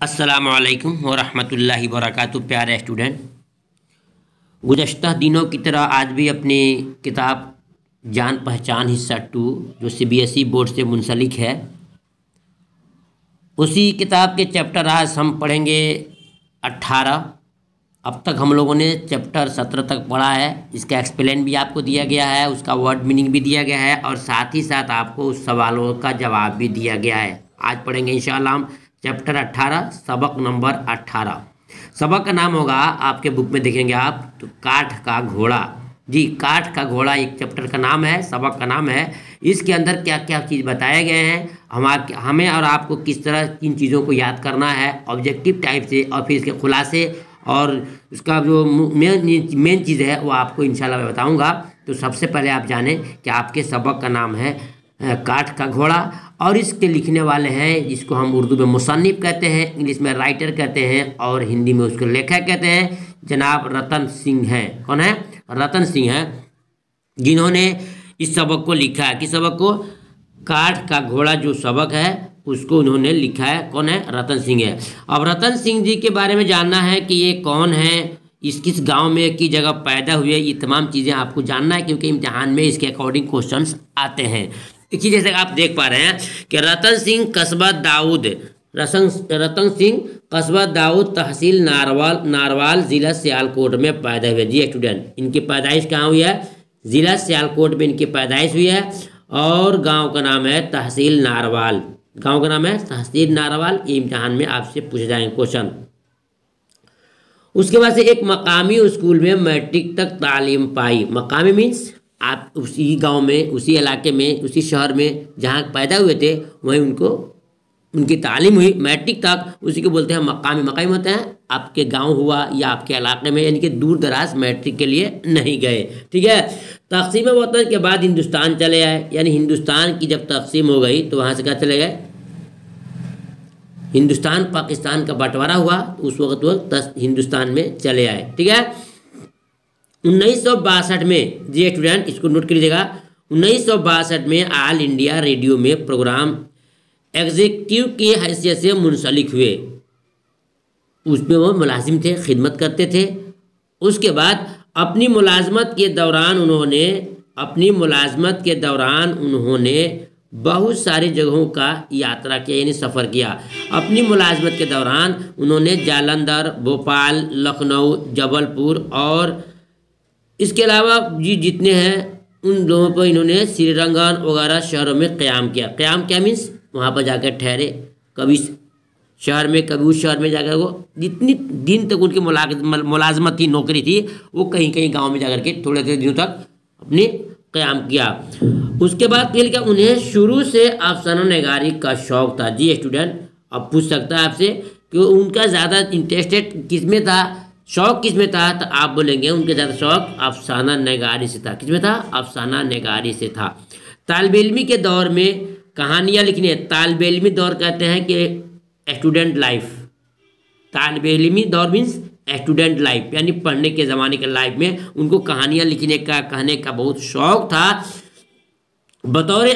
अस्सलामुअलैकुम वरहमतुल्लाहि वबरकातुहू। प्यारे स्टूडेंट, गुज़श्ता दिनों की तरह आज भी अपनी किताब जान पहचान हिस्सा 2 जो सीबीएसई बोर्ड से मुंसलिक है, उसी किताब के चैप्टर आज हम पढ़ेंगे 18। अब तक हम लोगों ने चैप्टर 17 तक पढ़ा है। इसका एक्सप्लेन भी आपको दिया गया है, उसका वर्ड मीनिंग भी दिया गया है और साथ ही साथ आपको उस सवालों का जवाब भी दिया गया है। आज पढ़ेंगे इंशाअल्लाह हम चैप्टर 18, सबक नंबर 18। सबक का नाम होगा, आपके बुक में देखेंगे आप तो, काठ का घोड़ा। जी, काठ का घोड़ा एक चैप्टर का नाम है, सबक का नाम है। इसके अंदर क्या क्या चीज़ बताए गए हैं, हमें और आपको किस तरह किन चीज़ों को याद करना है ऑब्जेक्टिव टाइप से, और फिर इसके खुलासे और उसका जो मेन चीज़ है वो आपको इंशाल्लाह मैं बताऊंगा। तो सबसे पहले आप जानें कि आपके सबक का नाम है काठ का घोड़ा, और इसके लिखने वाले हैं जिसको हम उर्दू में मुसन्निफ कहते हैं, इंग्लिश में राइटर कहते हैं और हिंदी में उसको लेखक कहते हैं। जनाब रतन सिंह हैं। कौन है? रतन सिंह हैं, जिन्होंने इस सबक को लिखा है। किस सबक को? काठ का घोड़ा जो सबक है उसको उन्होंने लिखा है। कौन है? रतन सिंह है। अब रतन सिंह जी के बारे में जानना है कि ये कौन है, किस गांव में की जगह पैदा हुए, ये तमाम चीज़ें आपको जानना है, क्योंकि इम्तिहान में इसके अकॉर्डिंग क्वेश्चंस आते हैं। देखिए, जैसे आप देख पा रहे हैं कि रतन सिंह कस्बा दाऊद, रतन सिंह कस्बा दाऊद, तहसील नारवाल, ज़िला सियालकोट में पैदा हुए। जी स्टूडेंट, इनकी पैदाइश कहाँ हुई है? ज़िला सियालकोट में इनकी पैदाइश हुई है और गांव का नाम है तहसील नारवाल। गांव का नाम है तहसील नारवाल। ये इम्तिहान में आपसे पूछे जाएंगे क्वेश्चन। उसके बाद से एक मकामी स्कूल में मैट्रिक तक तालीम पाई। मकामी मीन्स आप उसी गांव में, उसी इलाके में, उसी शहर में जहां पैदा हुए थे वहीं उनकी तालीम हुई मैट्रिक तक, उसी को बोलते हैं मकामी। मकामी होते हैं आपके गांव हुआ या आपके इलाके में, यानी कि दूर दराज मैट्रिक के लिए नहीं गए। ठीक है। तकसीम वतन के बाद हिंदुस्तान चले आए, यानी हिंदुस्तान की जब तकसीम हो गई तो वहाँ से क्या चले गए? हिंदुस्तान पाकिस्तान का बंटवारा हुआ तो उस वक्त हिंदुस्तान में चले आए। ठीक है। 1962 में, जी स्टूडेंट इसको नोट कर लीजिएगा, 1962 में ऑल इंडिया रेडियो में प्रोग्राम एग्जीक्यूटिव की हैसियत से मुंसलिक हुए। उसमें वो मुलाजिम थे, खिदमत करते थे। उसके बाद अपनी मुलाजमत के दौरान उन्होंने बहुत सारी जगहों का यात्रा किया, यानी सफ़र किया। अपनी मुलाजमत के दौरान उन्होंने जालंधर, भोपाल, लखनऊ, जबलपुर और इसके अलावा जी जितने हैं उन लोगों पर इन्होंने श्रीरंगन वगैरह शहरों में क़याम किया। क़याम क्या मीन्स? वहाँ पर जाकर ठहरे, कभी शहर में कभी उस शहर में जाकर वो जितनी दिन तक उनकी मुलाजमत थी, नौकरी थी, वो कहीं कहीं गांव में जाकर के थोड़े थोड़े दिनों तक अपने क़याम किया। उसके बाद फिर क्या, उन्हें शुरू से अफसाना नगारी का शौक़ था। जी स्टूडेंट, अब पूछ सकता है आपसे कि उनका ज़्यादा इंटरेस्टेड किस में था, शौक़ किस में था, तो आप बोलेंगे उनके ज़्यादा शौक़ अफसाना नगारी से था। किस में था? अफसाना नगारी से था। तालिब इल्मी के दौर में कहानियाँ लिखने, तालिब इल्मी दौर कहते हैं कि स्टूडेंट लाइफ। तालिब इल्मी दौर मीन्स स्टूडेंट लाइफ, यानी पढ़ने के ज़माने के लाइफ में उनको कहानियाँ लिखने का, कहने का बहुत शौक़ था। बतौर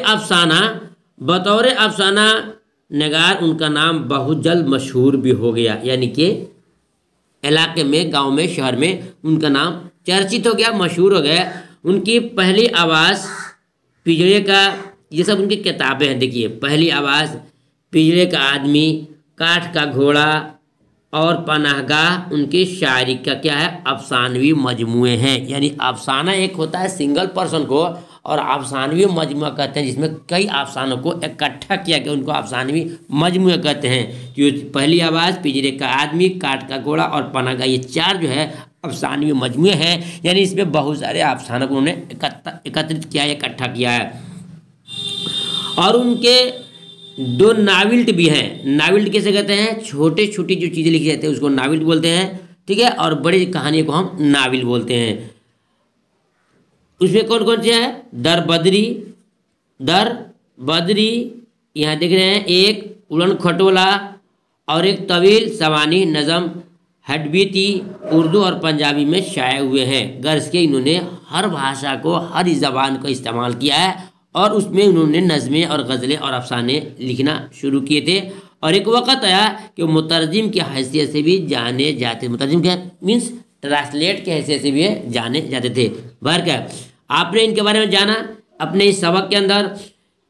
अफसाना नगार उनका नाम बहुत जल्द मशहूर भी हो गया, यानी कि इलाके में, गांव में, शहर में उनका नाम चर्चित हो गया, मशहूर हो गया। उनकी पहली आवाज़, पिंजरे का, ये सब उनकी किताबें हैं। देखिए, पहली आवाज़, पिंजरे का आदमी, काठ का घोड़ा और पनाहगाह उनकी शायरी का क्या है? अफसानवी मजमूए हैं। यानी अफसाना एक होता है सिंगल पर्सन को, और अफसानवी मजमुआ कहते हैं जिसमें कई अफसानों को इकट्ठा किया गया, उनको अफसानवी मजमुए कहते हैं। जो पहली आवाज़, पिंजरे का आदमी, काठ का घोड़ा और पनाहगाह, ये 4 जो है अफसानवी मजमुए हैं। यानी इसमें बहुत सारे अफसानों को उन्होंने एकत्रित किया है, इकट्ठा किया है। और उनके 2 नाविल्ट भी हैं। नाविल्ट कैसे कहते हैं? छोटे छोटी जो चीज़ें लिखी जाती है उसको नाविल्ट बोलते हैं। ठीक है। और बड़ी कहानियों को हम नाविल बोलते हैं। उसमें कौन कौन से है? दर बदरी, यहाँ देख रहे हैं, एक उड़न खटोला और एक तवील सवानी नज़म हडबीती उर्दू और पंजाबी में शाये हुए हैं। गर्ज के इन्होंने हर भाषा को, हर ज़बान को इस्तेमाल किया है और उसमें उन्होंने नज़में और गज़लें और अफसाने लिखना शुरू किए थे। और एक वक़्त आया कि वो मुतरजिम की हैसियत से भी जाने जाते, मुतरजिम के मीन्स ट्रांसलेट की हैसियत से भी जाने जाते थे। बाहर क्या आपने इनके बारे में जाना अपने इस सबक के अंदर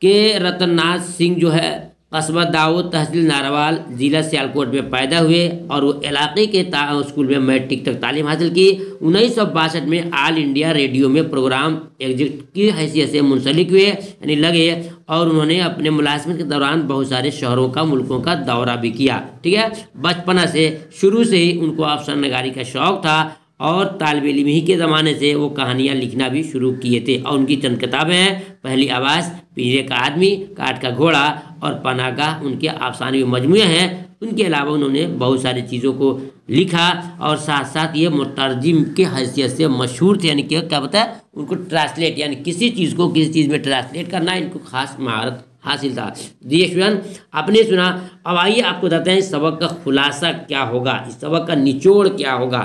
कि रतननाथ सिंह जो है कस्बा दाऊद तहसील नारवाल ज़िला सियालकोट में पैदा हुए और वो इलाके के स्कूल में मैट्रिक तक तालीम हासिल की। 1962 में ऑल इंडिया रेडियो में प्रोग्राम एग्जीक्यूटिव की हैसियत से मुंसलिक हुए यानी लगे और उन्होंने अपने मुलाजमत के दौरान बहुत सारे शहरों का मुल्कों का दौरा भी किया। ठीक है, बचपना से शुरू से ही उनको अफसर नगारी का शौक़ था और तालिब इल्म ही के ज़माने से वो कहानियाँ लिखना भी शुरू किए थे। और उनकी चंद किताबें हैं पहली आवाज़, पिंजरे का आदमी, काठ का घोड़ा और पनाहगाह उनके अफसाने मजमूए हैं। उनके अलावा उन्होंने बहुत सारी चीज़ों को लिखा और साथ साथ ये मुतरजिम की हैसियत से मशहूर थे, यानी कि क्या पता है उनको ट्रांसलेट यानी किसी चीज़ को किसी चीज़ में ट्रांसलेट करना इनको खास महारत हासिल था। जी स्टूडेंट आपने सुना, अब आइए आपको बताते हैं इस सबक का खुलासा क्या होगा, इस सबक का निचोड़ क्या होगा।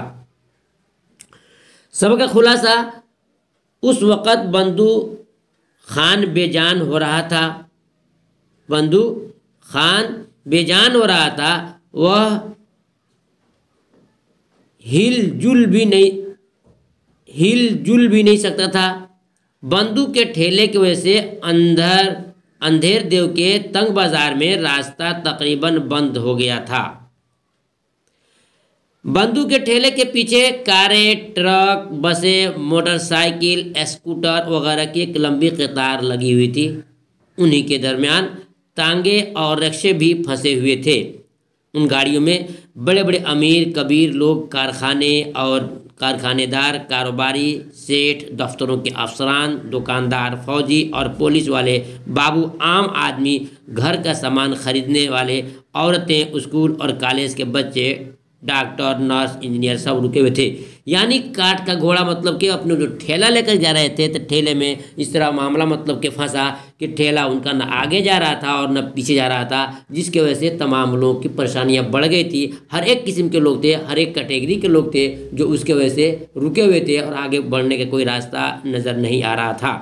सबक का खुलासा, उस वक़्त बंधु खान बेजान हो रहा था, बंधु खान बेजान हो रहा था, वह हिलजुल भी नहीं सकता था। बंधु के ठेले की वजह से अंधेर देव के तंग बाजार में रास्ता तकरीबन बंद हो गया था। बंधु के ठेले के पीछे कारें, ट्रक, बसें, मोटरसाइकिल, स्कूटर वगैरह की एक लंबी कतार लगी हुई थी। उन्हीं के दरमियान तांगे और रिक्शे भी फंसे हुए थे। उन गाड़ियों में बड़े बड़े अमीर कबीर लोग, कारखाने और कारखानेदार, कारोबारी, सेठ, दफ्तरों के अफसरान, दुकानदार, फौजी और पुलिस वाले, बाबू, आम आदमी, घर का सामान खरीदने वाले, औरतें, स्कूल और कॉलेज के बच्चे, डॉक्टर, नर्स, इंजीनियर सब रुके हुए थे। यानी काठ का घोड़ा मतलब कि अपने जो ठेला लेकर जा रहे थे तो ठेले में इस तरह मामला मतलब कि फंसा कि ठेला उनका न आगे जा रहा था और न पीछे जा रहा था, जिसकी वजह से तमाम लोगों की परेशानियां बढ़ गई थी। हर एक किस्म के लोग थे, हर एक कैटेगरी के लोग थे जो उसके वजह से रुके हुए थे और आगे बढ़ने का कोई रास्ता नज़र नहीं आ रहा था।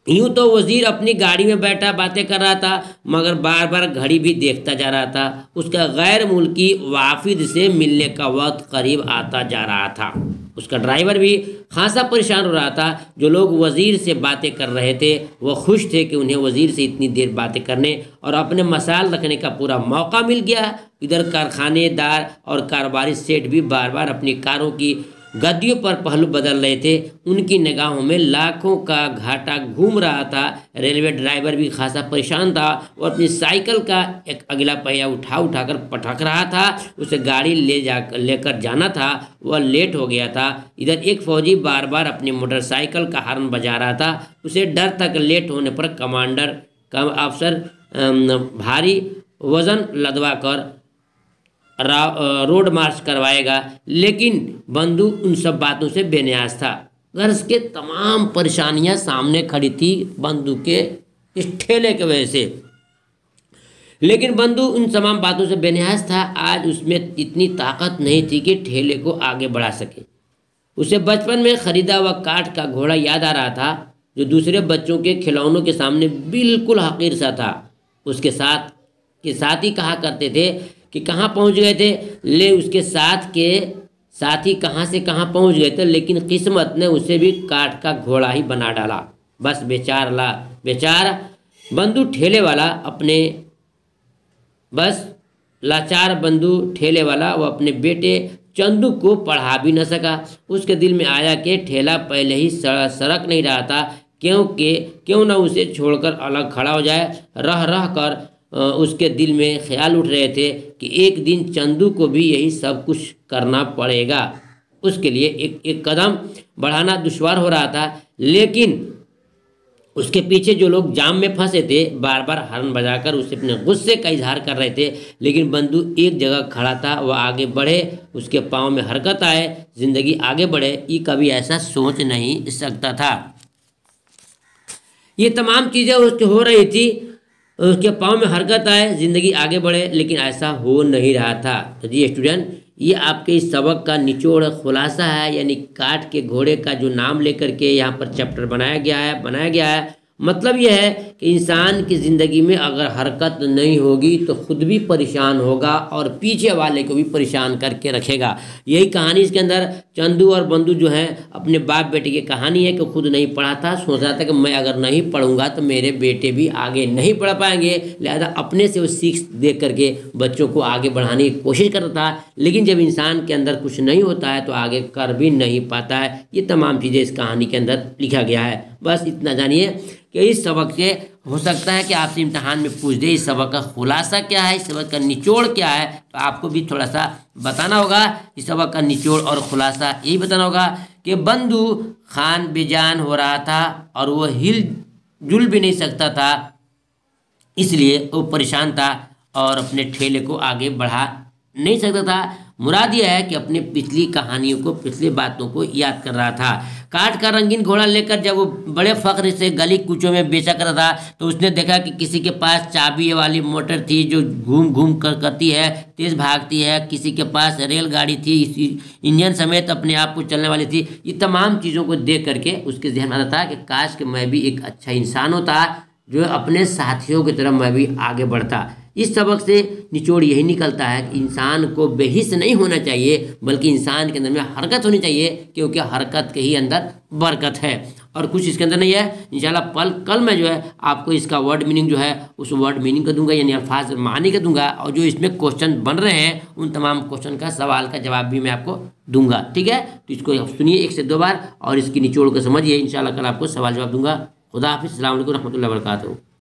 यूं तो वजीर अपनी गाड़ी में बैठा बातें कर रहा था मगर बार बार घड़ी भी देखता जा रहा था। उसका गैर मुल्की वाफिद से मिलने का वक्त करीब आता जा रहा था। उसका ड्राइवर भी खासा परेशान हो रहा था। जो लोग वजीर से बातें कर रहे थे वह खुश थे कि उन्हें वजीर से इतनी देर बातें करने और अपने मसाल रखने का पूरा मौका मिल गया। इधर कारखानेदार और कारोबारी सेठ भी बार बार अपनी कारों की गद्दियों पर पहलू बदल रहे थे। उनकी निगाहों में लाखों का घाटा घूम रहा था। रेलवे ड्राइवर भी खासा परेशान था। वो अपनी साइकिल का एक अगला पहिया उठाकर पटक रहा था। उसे गाड़ी लेकर जाना था, वह लेट हो गया था। इधर एक फौजी बार बार अपनी मोटरसाइकिल का हॉर्न बजा रहा था। उसे डर था कि लेट होने पर कमांडर का अफसर भारी वजन लदवा कर रोड मार्च करवाएगा। लेकिन बंधु उन सब बातों से बेनियाज था। घर के तमाम परेशानियां सामने खड़ी थी बंधु के इस ठेले की वजह से, लेकिन बंधु उन तमाम बातों से बेनियाज था। आज उसमें इतनी ताकत नहीं थी कि ठेले को आगे बढ़ा सके। उसे बचपन में खरीदा हुआ काठ का घोड़ा याद आ रहा था जो दूसरे बच्चों के खिलौनों के सामने बिल्कुल हकीर सा था। उसके साथ ही कहा करते थे कि कहाँ पहुँच गए थे, ले उसके साथी कहाँ से कहाँ पहुँच गए थे, लेकिन किस्मत ने उसे भी काठ का घोड़ा ही बना डाला। बस बेचारा बंधु ठेले वाला लाचार बंधु ठेले वाला वो अपने बेटे चंदू को पढ़ा भी न सका। उसके दिल में आया कि ठेला पहले ही सड़क नहीं रहा था, क्यों न उसे छोड़कर अलग खड़ा हो जाए। रह कर उसके दिल में ख्याल उठ रहे थे कि एक दिन चंदू को भी यही सब कुछ करना पड़ेगा। उसके लिए एक कदम बढ़ाना दुश्वार हो रहा था, लेकिन उसके पीछे जो लोग जाम में फंसे थे बार बार हॉर्न बजाकर उसे अपने गुस्से का इजहार कर रहे थे। लेकिन बंधु एक जगह खड़ा था, वह आगे बढ़े, उसके पाँव में हरकत आए, जिंदगी आगे बढ़े, ये कभी ऐसा सोच नहीं सकता था। ये तमाम चीज़ें उसकी हो रही थी, उसके पाँव में हरकत आए, ज़िंदगी आगे बढ़े, लेकिन ऐसा हो नहीं रहा था। तो जी स्टूडेंट, ये आपके इस सबक का निचोड़ खुलासा है, यानी काठ के घोड़े का जो नाम लेकर के यहाँ पर चैप्टर बनाया गया है मतलब यह है कि इंसान की ज़िंदगी में अगर हरकत नहीं होगी तो खुद भी परेशान होगा और पीछे वाले को भी परेशान करके रखेगा। यही कहानी इसके अंदर चंदू और बंधु जो हैं अपने बाप बेटे की कहानी है कि खुद नहीं पढ़ा था, सोच रहा था कि मैं अगर नहीं पढ़ूंगा तो मेरे बेटे भी आगे नहीं पढ़ पाएंगे, लिहाजा अपने से वो सीख देख करके बच्चों को आगे बढ़ाने की कोशिश करता था। लेकिन जब इंसान के अंदर कुछ नहीं होता है तो आगे कर भी नहीं पाता है। ये तमाम चीज़ें इस कहानी के अंदर लिखा गया है। बस इतना जानिए कि इस सबक से हो सकता है कि आपसे इम्तहान में पूछ दे इस सबक का खुलासा क्या है, इस सबक का निचोड़ क्या है, तो आपको भी थोड़ा सा बताना होगा। इस सबक का निचोड़ और खुलासा यही बताना होगा कि बंधु खान बेजान हो रहा था और वो हिल जुल भी नहीं सकता था, इसलिए वो परेशान था और अपने ठेले को आगे बढ़ा नहीं सकता था। मुराद यह है कि अपने पिछली कहानियों को, पिछली बातों को याद कर रहा था। काठ का रंगीन घोड़ा लेकर जब वो बड़े फख्र से गली कूचों में बेचा करता था तो उसने देखा कि किसी के पास चाबी वाली मोटर थी जो घूम घूम कर करती है, तेज भागती है, किसी के पास रेलगाड़ी थी, इंजन समेत अपने आप को चलने वाली थी। ये तमाम चीज़ों को देख करके उसके ज़हन में आता था कि काश कि मैं भी एक अच्छा इंसान होता जो अपने साथियों की तरह मैं भी आगे बढ़ता। इस सबक से निचोड़ यही निकलता है कि इंसान को बेहिस नहीं होना चाहिए, बल्कि इंसान के अंदर में हरकत होनी चाहिए, क्योंकि हरकत के ही अंदर बरकत है और कुछ इसके अंदर नहीं है। इंशाल्लाह कल मैं जो है आपको इसका वर्ड मीनिंग जो है उस वर्ड मीनिंग का दूंगा, यानी अल्फाज मानी का दूंगा, और जो इसमें क्वेश्चन बन रहे हैं उन तमाम क्वेश्चन का सवाल का जवाब भी मैं आपको दूंगा। ठीक है, तो इसको सुनिए 1 से 2 बार और इसकी निचोड़ को समझिए। इंशाल्लाह कल आपको सवाल जवाब दूंगा। खुदा हाफिज़, अस्सलाम वालेकुम रहमतुल्लाहि व बरकातहू।